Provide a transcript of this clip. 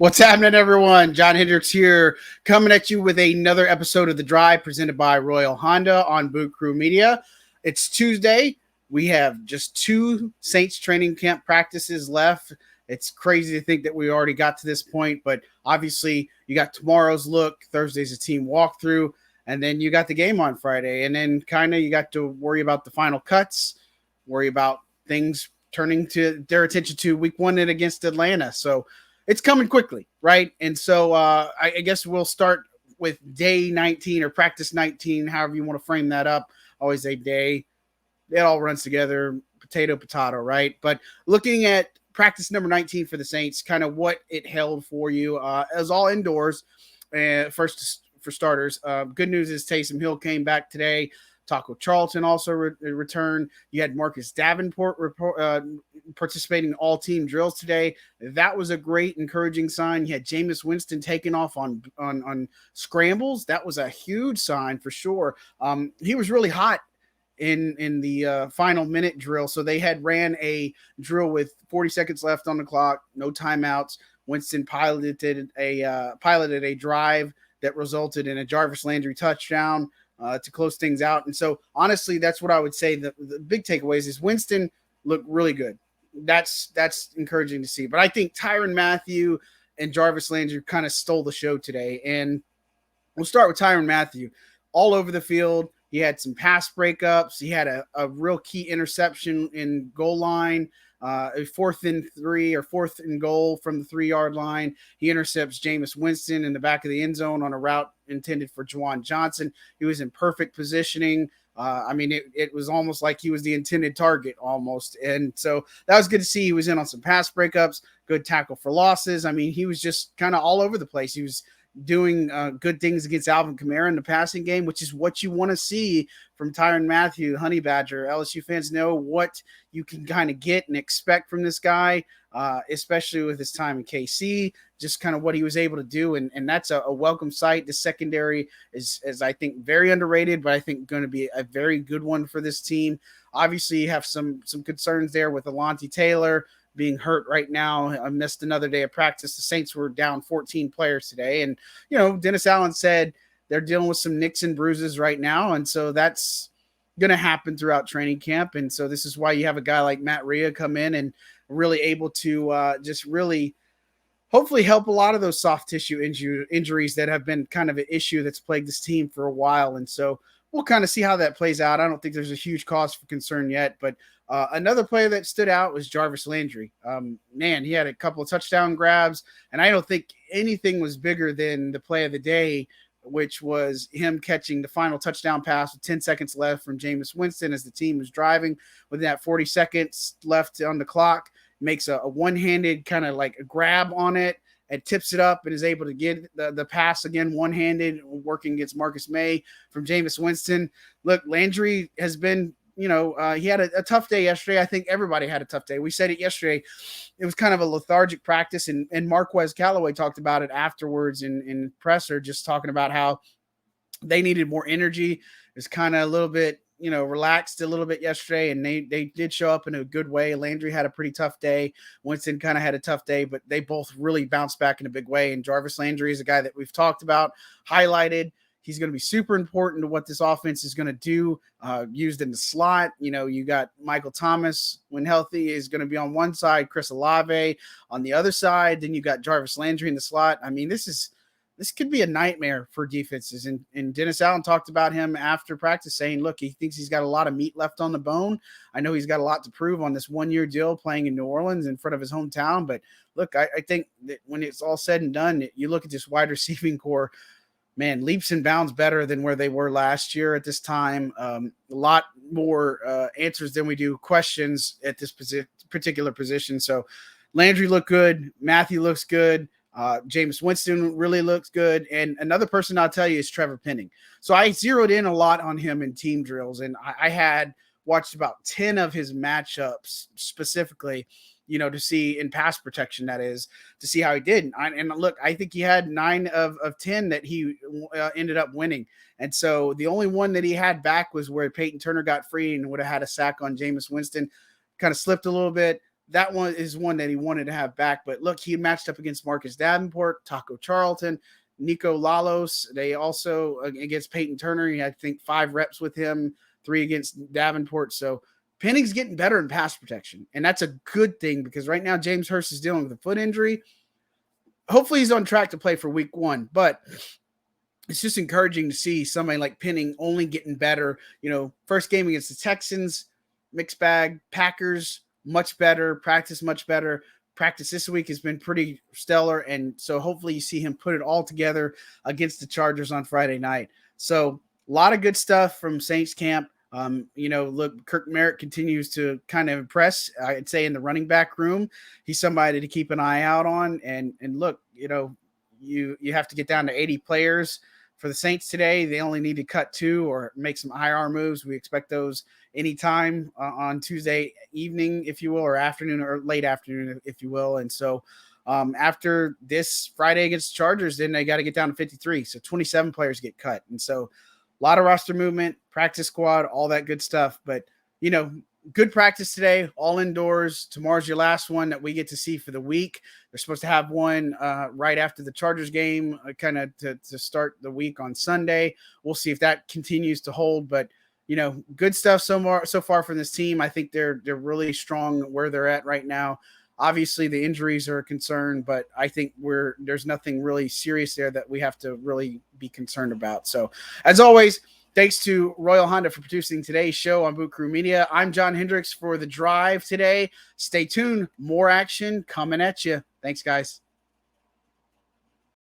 What's happening, everyone? John Hendrix here, coming at you with another episode of The Drive presented by Royal Honda on Boot Crew Media. It's Tuesday. We have just two Saints training camp practices left. It's crazy to think that we already got to this point, but obviously you got tomorrow's look. Thursday's a team walkthrough, and then you got the game on Friday. And then kind of you got to worry about the final cuts, worry about things turning to their attention to week one against Atlanta. So it's coming quickly, right? And so I guess we'll start with day 19 or practice 19, however you want to frame that up. Always a day. It all runs together, potato, right? But looking at practice number 19 for the Saints, kind of what it held for you. It was all indoors. First, for starters, good news is Taysom Hill came back today. Taco Charlton also returned. You had Marcus Davenport participating in all team drills today. That was a great encouraging sign. You had Jameis Winston taking off on scrambles. That was a huge sign for sure. He was really hot in the final minute drill. So they had ran a drill with 40 seconds left on the clock, no timeouts. Winston piloted a drive that resulted in a Jarvis Landry touchdown to close things out. And so, honestly, that's what I would say. The big takeaways is Winston looked really good. That's encouraging to see. But I think Tyrann Mathieu and Jarvis Landry kind of stole the show today. And we'll start with Tyrann Mathieu. All over the field, he had some pass breakups. He had a real key interception in goal line. A 4th and 3 or 4th and goal from the 3-yard line. He intercepts Jameis Winston in the back of the end zone on a route intended for Juwan Johnson. He was in perfect positioning. It was almost like he was the intended target almost. And so that was good to see. He was in on some pass breakups, good tackle for losses. I mean, he was just kind of all over the place. He was doing good things against Alvin Kamara in the passing game, which is what you want to see from Tyrann Mathieu, Honey Badger. LSU fans know what you can kind of get and expect from this guy, especially with his time in KC, just kind of what he was able to do. And that's a welcome sight. The secondary is I think, very underrated, but I think going to be a very good one for this team. Obviously, you have some concerns there with Alontae Taylor being hurt right now. I missed another day of practice. The Saints were down 14 players today. And, Dennis Allen said they're dealing with some nicks and bruises right now. And so that's going to happen throughout training camp. And so this is why you have a guy like Matt Rhea come in and really able to just really hopefully help a lot of those soft tissue injuries that have been kind of an issue that's plagued this team for a while. And so we'll kind of see how that plays out. I don't think there's a huge cause for concern yet, but another player that stood out was Jarvis Landry. He had a couple of touchdown grabs, and I don't think anything was bigger than the play of the day, which was him catching the final touchdown pass with 10 seconds left from Jameis Winston as the team was driving. With that 40 seconds left on the clock, makes a one-handed kind of like a grab on it and tips it up and is able to get the pass again one-handed, working against Marcus May from Jameis Winston. Look, Landry has been he had a tough day yesterday. I think everybody had a tough day. We said it yesterday. It was kind of a lethargic practice, and Marquez Callaway talked about it afterwards in presser, just talking about how they needed more energy. It was kind of a little bit, relaxed a little bit yesterday, and they did show up in a good way. Landry had a pretty tough day. Winston kind of had a tough day, but they both really bounced back in a big way. And Jarvis Landry is a guy that we've talked about, highlighted. He's going to be super important to what this offense is going to do, used in the slot. You got Michael Thomas, when healthy, is going to be on one side, Chris Olave on the other side. Then you got Jarvis Landry in the slot. I mean, this could be a nightmare for defenses. And Dennis Allen talked about him after practice saying, look, he thinks he's got a lot of meat left on the bone. I know he's got a lot to prove on this one-year deal playing in New Orleans in front of his hometown. But look, I think that when it's all said and done, you look at this wide receiving core, man, leaps and bounds better than where they were last year at this time. A lot more answers than we do questions at this particular position. So Landry looked good. Mathieu looks good. Jameis Winston really looks good. And another person I'll tell you is Trevor Penning. So I zeroed in a lot on him in team drills, and I had watched about 10 of his matchups specifically, to see in pass protection, that is, to see how he did. And look, I think he had 9 of 10 that he ended up winning. And so the only one that he had back was where Peyton Turner got free and would have had a sack on Jameis Winston. Kind of slipped a little bit. that one is one that he wanted to have back. But look, he matched up against Marcus Davenport, Taco Charlton, Nico Lalos. They also against Peyton Turner. He had, I think, 5 reps with him, 3 against Davenport. So Penning's getting better in pass protection, and that's a good thing because right now James Hurst is dealing with a foot injury. Hopefully he's on track to play for week 1, but it's just encouraging to see somebody like Penning only getting better. First game against the Texans, mixed bag. Packers, much better. Practice, much better. Practice this week has been pretty stellar, and so hopefully you see him put it all together against the Chargers on Friday night. So a lot of good stuff from Saints camp. Look, Kirk Merritt continues to kind of impress. I'd say in the running back room, he's somebody to keep an eye out on. And look, you have to get down to 80 players for the Saints today. They only need to cut 2 or make some IR moves. We expect those anytime on Tuesday evening, if you will, or afternoon or late afternoon, if you will. And so after this Friday against the Chargers, then they got to get down to 53. So 27 players get cut. And so a lot of roster movement, practice squad, all that good stuff. But, good practice today, all indoors. Tomorrow's your last one that we get to see for the week. They're supposed to have one right after the Chargers game, kind of to start the week on Sunday. We'll see if that continues to hold. But, good stuff so far from this team. I think they're really strong where they're at right now. Obviously, the injuries are a concern, but I think there's nothing really serious there that we have to really be concerned about. So, as always, thanks to Royal Honda for producing today's show on Boot Crew Media. I'm John Hendrix for The Drive today. Stay tuned. More action coming at you. Thanks, guys.